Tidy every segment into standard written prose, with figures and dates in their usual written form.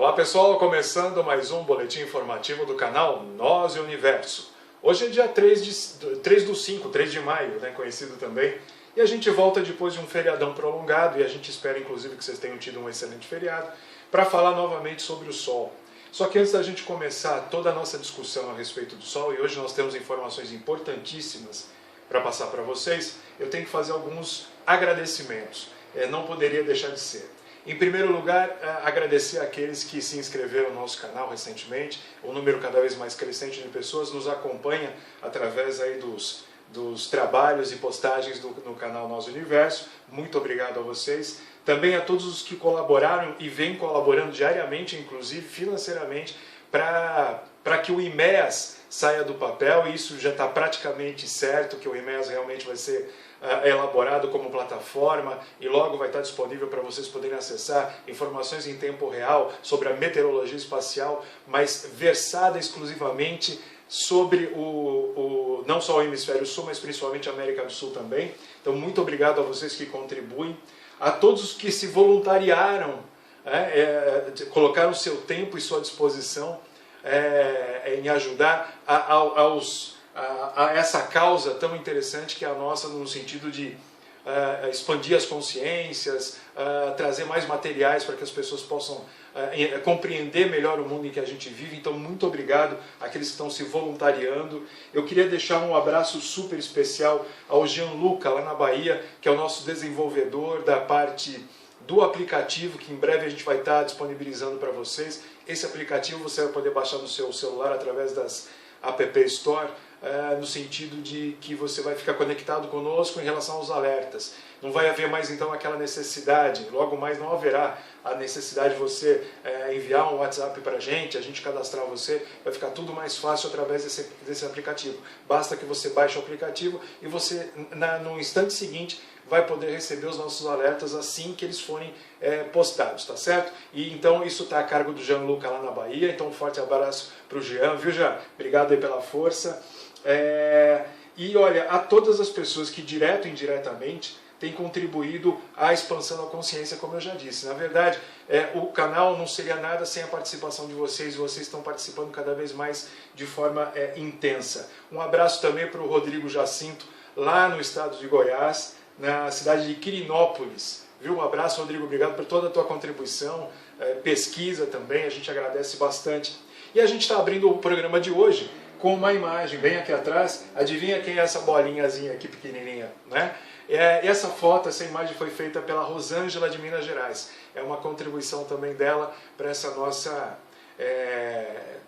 Olá pessoal, começando mais um boletim informativo do canal Nós e Universo. Hoje é dia 3 do 5, 3 de maio, né, conhecido também, e a gente volta depois de um feriadão prolongado, e a gente espera inclusive que vocês tenham tido um excelente feriado, para falar novamente sobre o Sol. Só que antes da gente começar toda a nossa discussão a respeito do Sol, e hoje nós temos informações importantíssimas para passar para vocês, eu tenho que fazer alguns agradecimentos. Não poderia deixar de ser. Em primeiro lugar, agradecer àqueles que se inscreveram no nosso canal recentemente. O número cada vez mais crescente de pessoas nos acompanha através aí dos trabalhos e postagens no canal Nós Universo. Muito obrigado a vocês. Também a todos os que colaboraram e vêm colaborando diariamente, inclusive financeiramente, para que o IMEAS saia do papel. E isso já está praticamente certo, que o IMEAS realmente vai ser elaborado como plataforma e logo vai estar disponível para vocês poderem acessar informações em tempo real sobre a meteorologia espacial, mas versada exclusivamente sobre não só o Hemisfério Sul, mas principalmente a América do Sul também. Então, muito obrigado a vocês que contribuem, a todos os que se voluntariaram, colocaram seu tempo e sua disposição em ajudar a essa causa tão interessante que é a nossa, no sentido de expandir as consciências, trazer mais materiais para que as pessoas possam compreender melhor o mundo em que a gente vive. Então, muito obrigado àqueles que estão se voluntariando. Eu queria deixar um abraço super especial ao Gianluca, lá na Bahia, que é o nosso desenvolvedor da parte do aplicativo, que em breve a gente vai estar disponibilizando para vocês. Esse aplicativo você vai poder baixar no seu celular através das App Store, no sentido de que você vai ficar conectado conosco em relação aos alertas. Não vai haver mais então aquela necessidade, logo mais não haverá a necessidade de você enviar um WhatsApp para a gente cadastrar você, vai ficar tudo mais fácil através desse aplicativo. Basta que você baixe o aplicativo e você, no instante seguinte, vai poder receber os nossos alertas assim que eles forem postados, tá certo? E então isso está a cargo do Gianluca lá na Bahia, então um forte abraço para o Jean, viu, Jean? Obrigado aí pela força. E olha, a todas as pessoas que direto e indiretamente têm contribuído à expansão da consciência, como eu já disse. Na verdade, o canal não seria nada sem a participação de vocês, e vocês estão participando cada vez mais de forma intensa. Um abraço também para o Rodrigo Jacinto, lá no estado de Goiás, na cidade de Quirinópolis. Viu? Um abraço, Rodrigo, obrigado por toda a tua contribuição, pesquisa também, a gente agradece bastante. E a gente está abrindo o programa de hoje com uma imagem bem aqui atrás. Adivinha quem é essa bolinhazinha aqui pequenininha, né? Essa foto, essa imagem foi feita pela Rosângela de Minas Gerais. É uma contribuição também dela para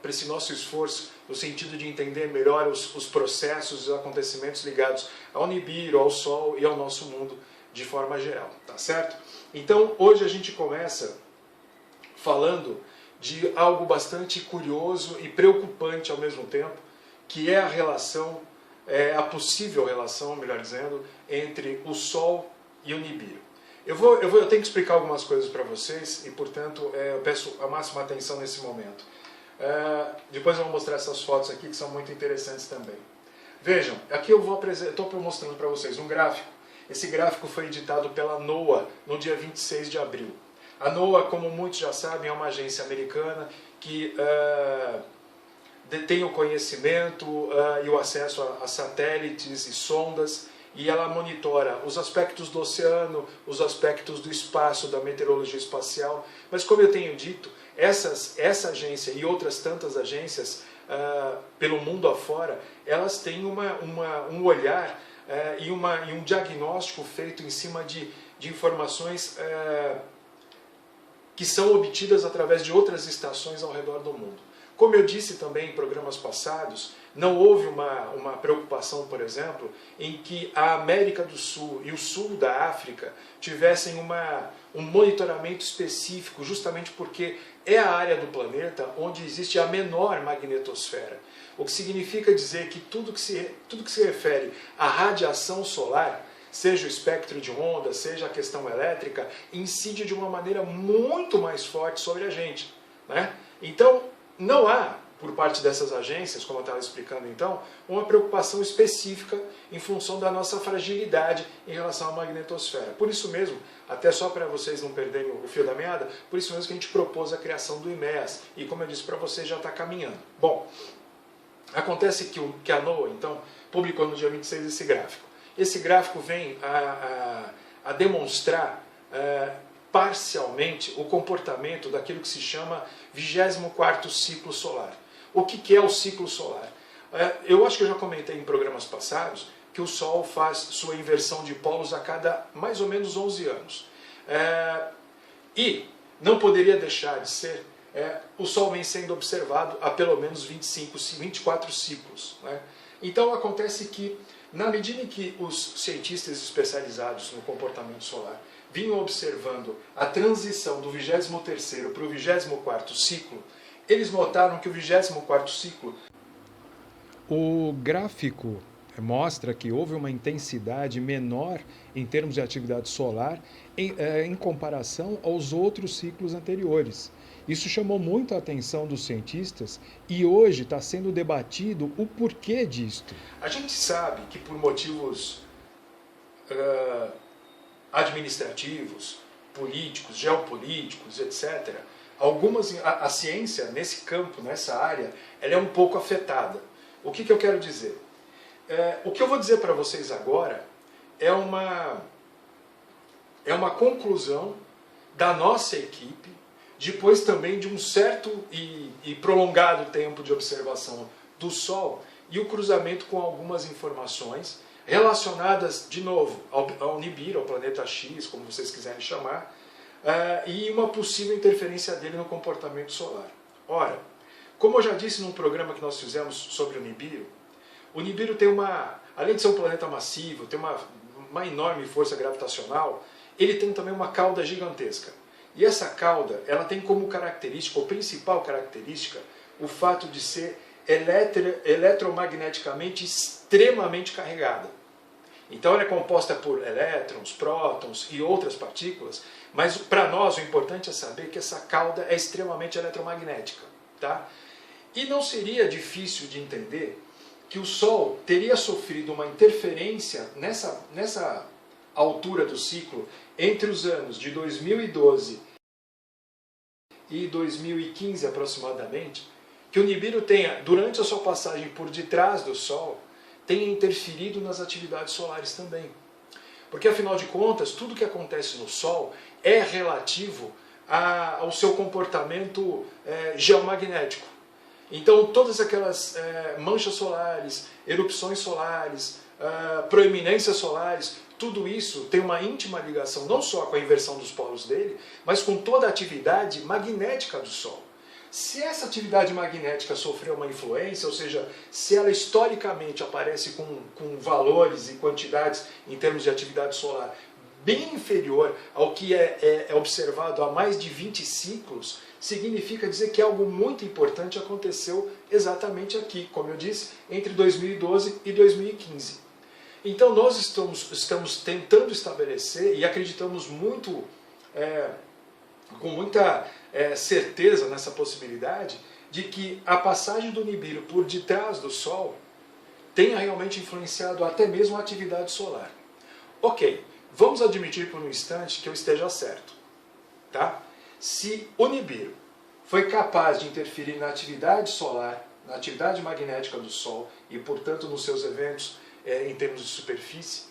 para esse nosso esforço no sentido de entender melhor os processos e os acontecimentos ligados ao Nibiru, ao Sol e ao nosso mundo de forma geral, tá certo? Então, hoje a gente começa falando de algo bastante curioso e preocupante ao mesmo tempo, que é a relação, a possível relação, melhor dizendo, entre o Sol e o Nibiru. Eu tenho que explicar algumas coisas para vocês e, portanto, eu peço a máxima atenção nesse momento. Depois eu vou mostrar essas fotos aqui que são muito interessantes também. Vejam, aqui eu estou mostrando para vocês um gráfico. Esse gráfico foi editado pela NOAA no dia 26 de abril. A NOAA, como muitos já sabem, é uma agência americana que detém o conhecimento e o acesso a satélites e sondas, e ela monitora os aspectos do oceano, os aspectos do espaço, da meteorologia espacial. Mas, como eu tenho dito, essa agência e outras tantas agências pelo mundo afora, elas têm um olhar e um diagnóstico feito em cima de informações que são obtidas através de outras estações ao redor do mundo. Como eu disse também em programas passados, não houve uma preocupação, por exemplo, em que a América do Sul e o sul da África tivessem um monitoramento específico, justamente porque é a área do planeta onde existe a menor magnetosfera. O que significa dizer que tudo que se refere à radiação solar, seja o espectro de onda, seja a questão elétrica, incide de uma maneira muito mais forte sobre a gente, né? Então, não há por parte dessas agências, como eu estava explicando então, uma preocupação específica em função da nossa fragilidade em relação à magnetosfera. Por isso mesmo, até só para vocês não perderem o fio da meada, por isso mesmo que a gente propôs a criação do IMEAS, e como eu disse para vocês, já está caminhando. Bom, acontece que a NOAA, então, publicou no dia 26 esse gráfico. Esse gráfico vem a demonstrar parcialmente o comportamento daquilo que se chama 24º ciclo solar. O que é o ciclo solar? Eu acho que eu já comentei em programas passados que o Sol faz sua inversão de polos a cada mais ou menos 11 anos. E não poderia deixar de ser, o Sol vem sendo observado há pelo menos 24 ciclos. Né? Então acontece que, na medida em que os cientistas especializados no comportamento solar vinham observando a transição do 23º para o 24º ciclo, eles notaram que o 24º ciclo... O gráfico mostra que houve uma intensidade menor em termos de atividade solar em comparação aos outros ciclos anteriores. Isso chamou muito a atenção dos cientistas e hoje está sendo debatido o porquê disto. A gente sabe que por motivos administrativos, políticos, geopolíticos, etc., a ciência nesse campo, nessa área, ela é um pouco afetada. O que eu quero dizer? O que eu vou dizer para vocês agora é uma conclusão da nossa equipe, depois também de um certo e prolongado tempo de observação do Sol e o cruzamento com algumas informações relacionadas, de novo, ao Nibiru, ao planeta X, como vocês quiserem chamar, e uma possível interferência dele no comportamento solar. Ora, como eu já disse num programa que nós fizemos sobre o Nibiru tem além de ser um planeta massivo, tem uma enorme força gravitacional, ele tem também uma cauda gigantesca. E essa cauda, ela tem como característica, ou principal característica, o fato de ser eletromagneticamente extremamente carregada. Então ela é composta por elétrons, prótons e outras partículas, mas para nós o importante é saber que essa cauda é extremamente eletromagnética. Tá? E não seria difícil de entender que o Sol teria sofrido uma interferência nessa altura do ciclo entre os anos de 2012 e 2015 aproximadamente, que o Nibiru tenha, durante a sua passagem por detrás do Sol, tenha interferido nas atividades solares também. Porque, afinal de contas, tudo que acontece no Sol é relativo ao seu comportamento geomagnético. Então, todas aquelas manchas solares, erupções solares, proeminências solares, tudo isso tem uma íntima ligação não só com a inversão dos polos dele, mas com toda a atividade magnética do Sol. Se essa atividade magnética sofreu uma influência, ou seja, se ela historicamente aparece com valores e quantidades em termos de atividade solar bem inferior ao que é observado há mais de 20 ciclos, significa dizer que algo muito importante aconteceu exatamente aqui, como eu disse, entre 2012 e 2015. Então nós estamos tentando estabelecer, e acreditamos muito, com muita certeza nessa possibilidade, de que a passagem do Nibiru por detrás do Sol tenha realmente influenciado até mesmo a atividade solar. Ok, vamos admitir por um instante que eu esteja certo. Tá? Se o Nibiru foi capaz de interferir na atividade solar, na atividade magnética do Sol e, portanto, nos seus eventos em termos de superfície,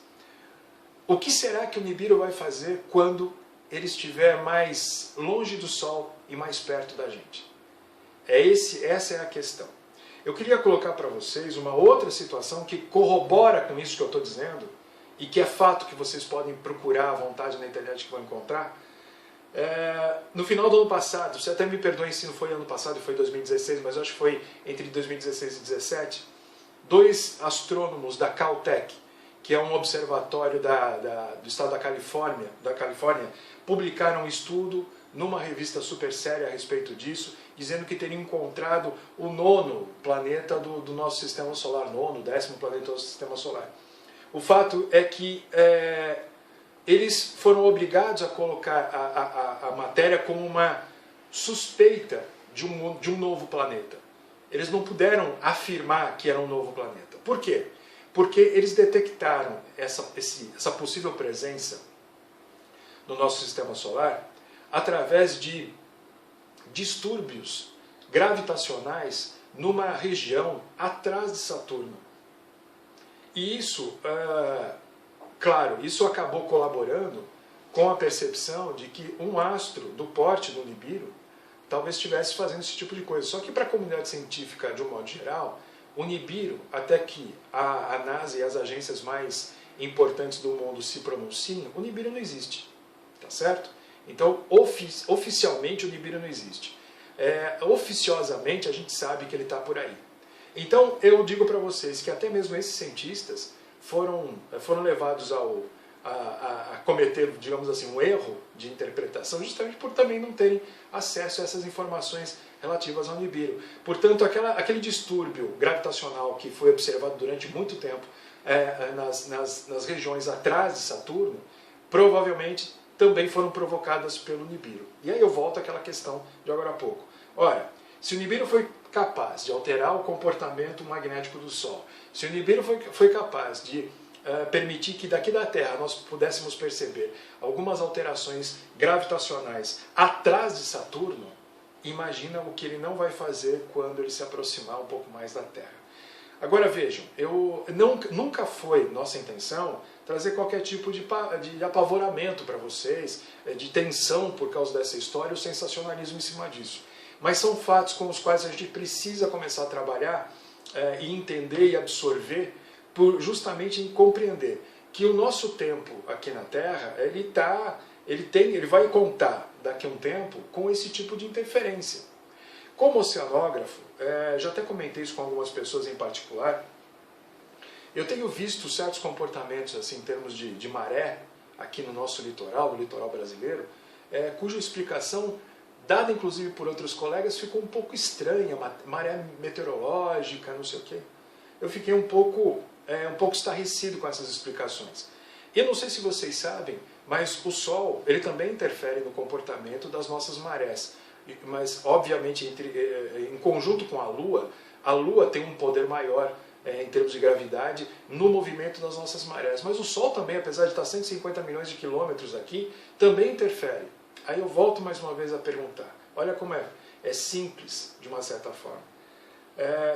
o que será que o Nibiru vai fazer quando ele estiver mais longe do Sol e mais perto da gente? Essa é a questão. Eu queria colocar para vocês uma outra situação que corrobora com isso que eu estou dizendo, e que é fato que vocês podem procurar à vontade na internet que vão encontrar. No final do ano passado, você até me perdoe se não foi ano passado, foi 2016, mas eu acho que foi entre 2016 e 2017, dois astrônomos da Caltech, que é um observatório do estado da Califórnia, publicaram um estudo numa revista super séria a respeito disso, dizendo que teriam encontrado o 9º planeta do nosso sistema solar, 10º planeta do nosso sistema solar. O fato é que eles foram obrigados a colocar a matéria como uma suspeita de um novo planeta. eles não puderam afirmar que era um novo planeta. Por quê? Porque eles detectaram essa possível presença no nosso sistema solar através de distúrbios gravitacionais numa região atrás de Saturno. E isso, claro, isso acabou colaborando com a percepção de que um astro do porte do Nibiru talvez estivesse fazendo esse tipo de coisa. Só que para a comunidade científica, de um modo geral, o Nibiru, até que a NASA e as agências mais importantes do mundo se pronunciem, o Nibiru não existe. Tá certo? Então, oficialmente o Nibiru não existe. Oficiosamente a gente sabe que ele está por aí. Então, eu digo para vocês que até mesmo esses cientistas foram levados a cometer, digamos assim, um erro de interpretação, justamente por também não terem acesso a essas informações relativas ao Nibiru. Portanto, aquele distúrbio gravitacional que foi observado durante muito tempo nas regiões atrás de Saturno, provavelmente também foram provocadas pelo Nibiru. E aí eu volto àquela questão de agora há pouco. Ora, se o Nibiru foi capaz de alterar o comportamento magnético do Sol, se o Nibiru foi capaz de permitir que daqui da Terra nós pudéssemos perceber algumas alterações gravitacionais atrás de Saturno, imagina o que ele não vai fazer quando ele se aproximar um pouco mais da Terra. Agora vejam, nunca foi nossa intenção trazer qualquer tipo de apavoramento para vocês, de tensão por causa dessa história, o sensacionalismo em cima disso. Mas são fatos com os quais a gente precisa começar a trabalhar e entender e absorver, justamente em compreender que o nosso tempo aqui na Terra, ele vai contar daqui a um tempo com esse tipo de interferência. Como oceanógrafo, já até comentei isso com algumas pessoas em particular, eu tenho visto certos comportamentos assim, em termos de maré aqui no nosso litoral, no litoral brasileiro, cuja explicação, dada inclusive por outros colegas, ficou um pouco estranha, maré meteorológica, não sei o quê. Eu fiquei um pouco estarrecido com essas explicações. Eu não sei se vocês sabem, mas o Sol ele também interfere no comportamento das nossas marés. Mas, obviamente, em conjunto com a Lua tem um poder maior em termos de gravidade no movimento das nossas marés. Mas o Sol também, apesar de estar a 150 milhões de quilômetros aqui, também interfere. Aí eu volto mais uma vez a perguntar. Olha como é simples, de uma certa forma.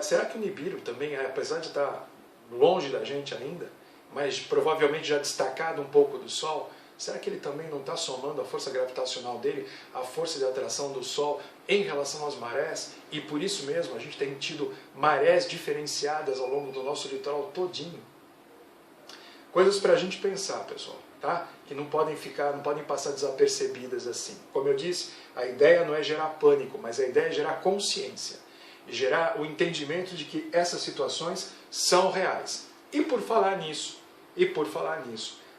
Será que o Nibiru também, apesar de estar longe da gente ainda, mas provavelmente já destacado um pouco do Sol, será que ele também não está somando a força gravitacional dele, a força de atração do Sol em relação às marés? E por isso mesmo a gente tem tido marés diferenciadas ao longo do nosso litoral todinho. Coisas para a gente pensar, pessoal, tá? Que não podem passar desapercebidas assim. Como eu disse, a ideia não é gerar pânico, mas a ideia é gerar consciência. E gerar o entendimento de que essas situações são reais. E por falar nisso,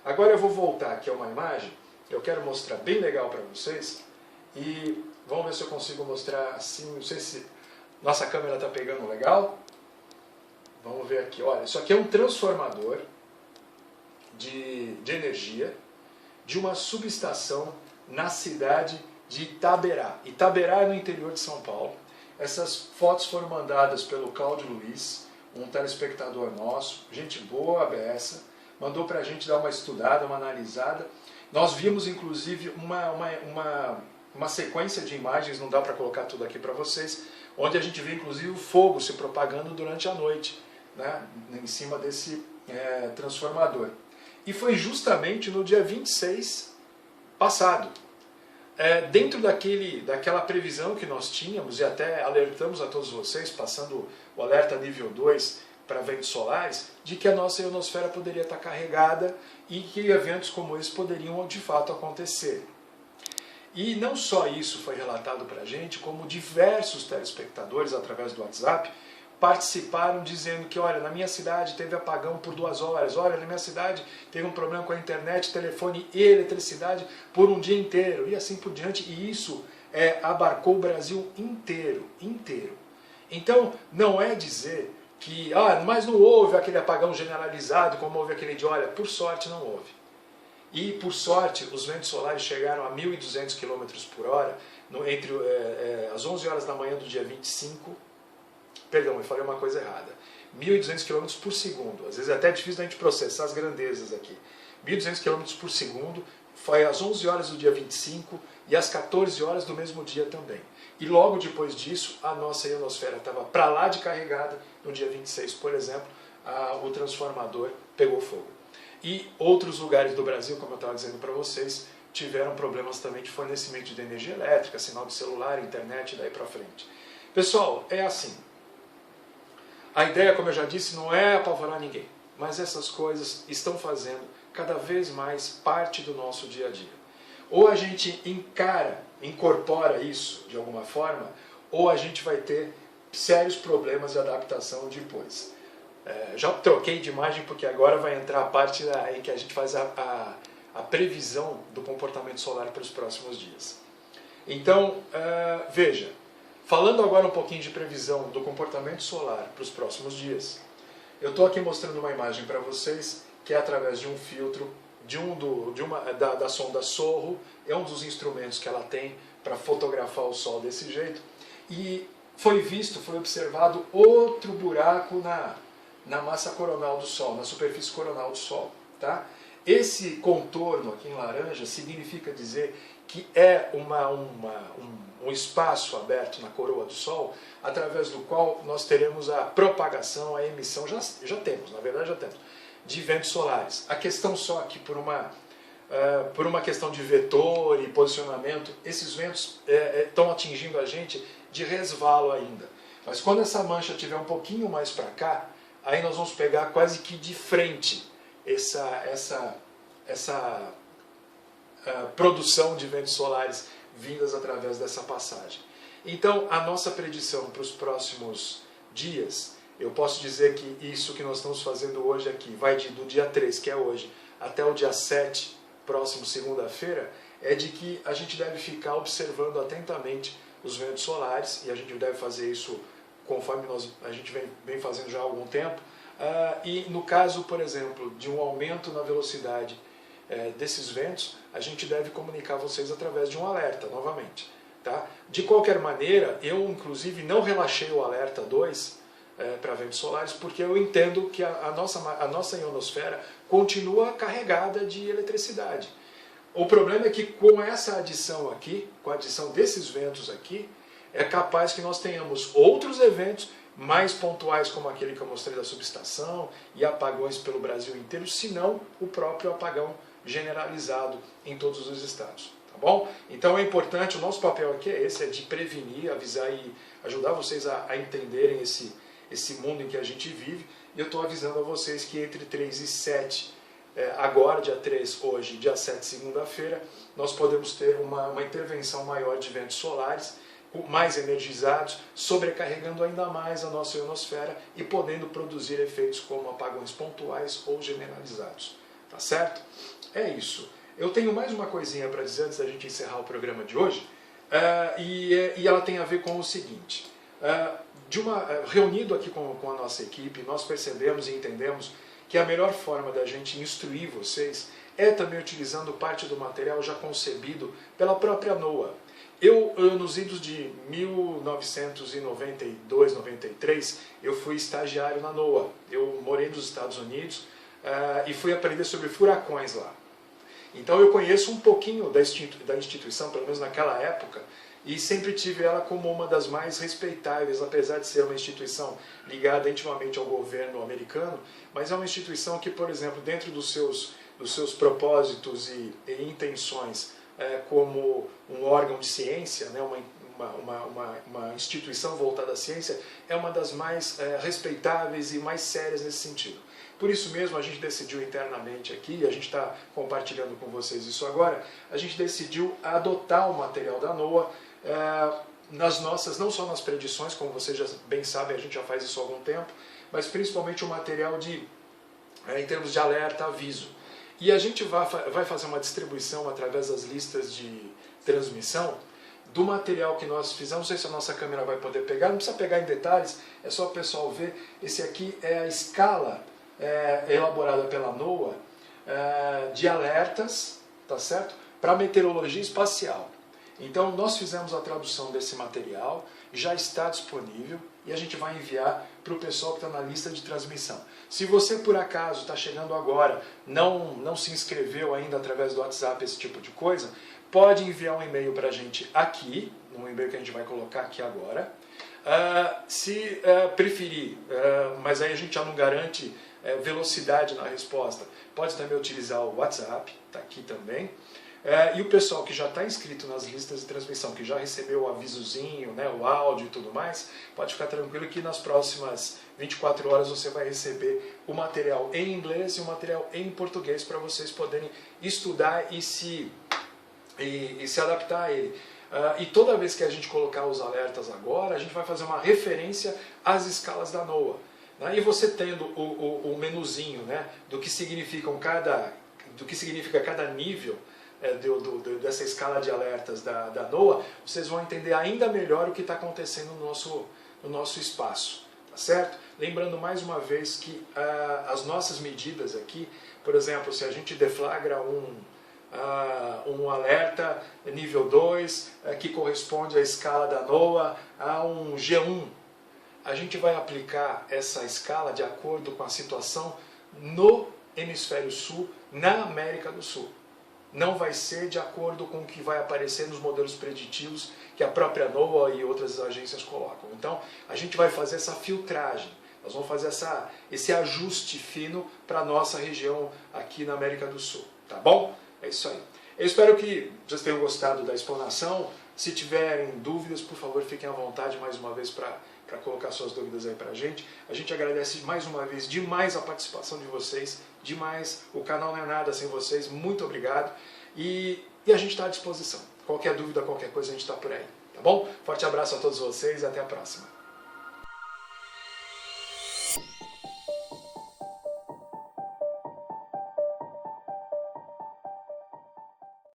agora eu vou voltar aqui a uma imagem, eu quero mostrar bem legal para vocês, e vamos ver se eu consigo mostrar assim, não sei se nossa câmera está pegando legal. Vamos ver aqui, olha, isso aqui é um transformador de energia de uma subestação na cidade de Itaberá. Itaberá é no interior de São Paulo. Essas fotos foram mandadas pelo Cláudio Luiz, um telespectador nosso, gente boa, beça, mandou para a gente dar uma estudada, uma analisada. Nós vimos, inclusive, uma sequência de imagens, não dá para colocar tudo aqui para vocês, onde a gente vê, inclusive, o fogo se propagando durante a noite, né, em cima desse transformador. E foi justamente no dia 26 passado. Dentro daquela previsão que nós tínhamos, e até alertamos a todos vocês, passando o alerta nível 2 para ventos solares, de que a nossa ionosfera poderia estar carregada e que eventos como esse poderiam de fato acontecer. E não só isso foi relatado para a gente, como diversos telespectadores através do WhatsApp participaram dizendo que, olha, na minha cidade teve apagão por 2 horas, olha, na minha cidade teve um problema com a internet, telefone e eletricidade por um dia inteiro, e assim por diante, e isso abarcou o Brasil inteiro. Então, não é dizer que, mas não houve aquele apagão generalizado como houve aquele dia, olha, por sorte não houve. E, por sorte, os ventos solares chegaram a 1.200 km por hora entre as 11 horas da manhã do dia 25 Perdão, eu falei uma coisa errada. 1.200 km por segundo. Às vezes é até difícil a gente processar as grandezas aqui. 1.200 km por segundo, foi às 11 horas do dia 25 e às 14 horas do mesmo dia também. E logo depois disso, a nossa ionosfera estava para lá de carregada. No dia 26, por exemplo, o transformador pegou fogo. E outros lugares do Brasil, como eu estava dizendo para vocês, tiveram problemas também de fornecimento de energia elétrica, sinal de celular, internet e daí para frente. Pessoal, é assim. A ideia, como eu já disse, não é apavorar ninguém, mas essas coisas estão fazendo cada vez mais parte do nosso dia a dia. Ou a gente incorpora isso de alguma forma, ou a gente vai ter sérios problemas de adaptação depois. Já troquei de imagem porque agora vai entrar a parte em que a gente faz a previsão do comportamento solar para os próximos dias. Então, veja, falando agora um pouquinho de previsão do comportamento solar para os próximos dias, eu estou aqui mostrando uma imagem para vocês que é através de um filtro da sonda Sorro, é um dos instrumentos que ela tem para fotografar o Sol desse jeito, e foi observado outro buraco na massa coronal do Sol, na superfície coronal do Sol. Tá? Esse contorno aqui em laranja significa dizer que é um espaço aberto na coroa do Sol, através do qual nós teremos a propagação, a emissão, já temos, na verdade já temos, de ventos solares. A questão só que por uma questão de vetor e posicionamento, esses ventos estão atingindo a gente de resvalo ainda. Mas quando essa mancha estiver um pouquinho mais para cá, aí nós vamos pegar quase que de frente essa produção de ventos solares vindas através dessa passagem. Então, a nossa predição para os próximos dias, eu posso dizer que isso que nós estamos fazendo hoje aqui, vai do dia 3, que é hoje, até o dia 7, próximo segunda-feira, é de que a gente deve ficar observando atentamente os ventos solares, e a gente deve fazer isso conforme a gente vem fazendo já há algum tempo. E no caso, por exemplo, de um aumento na velocidade desses ventos, a gente deve comunicar a vocês através de um alerta, novamente. Tá? De qualquer maneira, eu inclusive não relaxei o alerta 2 para ventos solares, porque eu entendo que a nossa ionosfera continua carregada de eletricidade. O problema é que com essa adição aqui, com a adição desses ventos aqui, é capaz que nós tenhamos outros eventos mais pontuais, como aquele que eu mostrei da subestação, e apagões pelo Brasil inteiro, se não o próprio apagão generalizado em todos os estados. Tá bom? Então é importante, o nosso papel aqui é esse, é de prevenir, avisar e ajudar vocês a entenderem esse mundo em que a gente vive. E eu estou avisando a vocês que entre 3 e 7, agora dia 3, hoje, dia 7, segunda-feira, nós podemos ter uma intervenção maior de ventos solares, mais energizados, sobrecarregando ainda mais a nossa ionosfera e podendo produzir efeitos como apagões pontuais ou generalizados. Tá certo? É isso. Eu tenho mais uma coisinha para dizer antes da gente encerrar o programa de hoje, e ela tem a ver com o seguinte. Reunido aqui com a nossa equipe, nós percebemos e entendemos que a melhor forma da gente instruir vocês é também utilizando parte do material já concebido pela própria NOAA. Eu, nos idos de 1992, 93, eu fui estagiário na NOAA. Eu morei nos Estados Unidos e fui aprender sobre furacões lá. Então eu conheço um pouquinho da instituição, pelo menos naquela época, e sempre tive ela como uma das mais respeitáveis, apesar de ser uma instituição ligada intimamente ao governo americano, mas é uma instituição que, por exemplo, dentro dos seus propósitos e intenções, como um órgão de ciência, né, uma instituição voltada à ciência, é uma das mais respeitáveis e mais sérias nesse sentido. Por isso mesmo a gente decidiu internamente aqui, a gente está compartilhando com vocês isso agora, a gente decidiu adotar o material da NOAA nas nossas, não só nas predições, como vocês já bem sabem, a gente já faz isso há algum tempo, mas principalmente o material em termos de alerta, aviso. E a gente vai fazer uma distribuição através das listas de transmissão do material que nós fizemos. Não sei se a nossa câmera vai poder pegar, não precisa pegar em detalhes, é só o pessoal ver. Esse aqui é a escala elaborada pela NOAA de alertas, tá certo? Para meteorologia espacial. Então nós fizemos a tradução desse material, já está disponível e a gente vai enviar para o pessoal que está na lista de transmissão. Se você por acaso está chegando agora, não se inscreveu ainda através do WhatsApp, esse tipo de coisa, pode enviar um e-mail para a gente aqui, no e-mail que a gente vai colocar aqui agora. Se preferir, mas aí a gente já não garante velocidade na resposta, pode também utilizar o WhatsApp, está aqui também. E o pessoal que já está inscrito nas listas de transmissão, que já recebeu o avisozinho, né, o áudio e tudo mais, pode ficar tranquilo que nas próximas 24 horas você vai receber o material em inglês e o material em português para vocês poderem estudar e se adaptar a ele. E toda vez que a gente colocar os alertas agora, a gente vai fazer uma referência às escalas da NOAA. Né? E você tendo o menuzinho, né, do que significa cada nível dessa escala de alertas da NOAA, vocês vão entender ainda melhor o que está acontecendo no nosso espaço. Tá certo? Lembrando mais uma vez que as nossas medidas aqui, por exemplo, se a gente deflagra um alerta nível 2, que corresponde à escala da NOAA a um G1, a gente vai aplicar essa escala de acordo com a situação no hemisfério sul, na América do Sul. Não vai ser de acordo com o que vai aparecer nos modelos preditivos que a própria NOAA e outras agências colocam. Então, a gente vai fazer essa filtragem, nós vamos fazer esse ajuste fino para a nossa região aqui na América do Sul. Tá bom? É isso aí. Eu espero que vocês tenham gostado da explanação. Se tiverem dúvidas, por favor, fiquem à vontade mais uma vez para colocar suas dúvidas aí pra gente. A gente agradece mais uma vez demais a participação de vocês, demais. O canal não é nada sem vocês, muito obrigado. E a gente está à disposição. Qualquer dúvida, qualquer coisa, a gente está por aí. Tá bom? Forte abraço a todos vocês e até a próxima.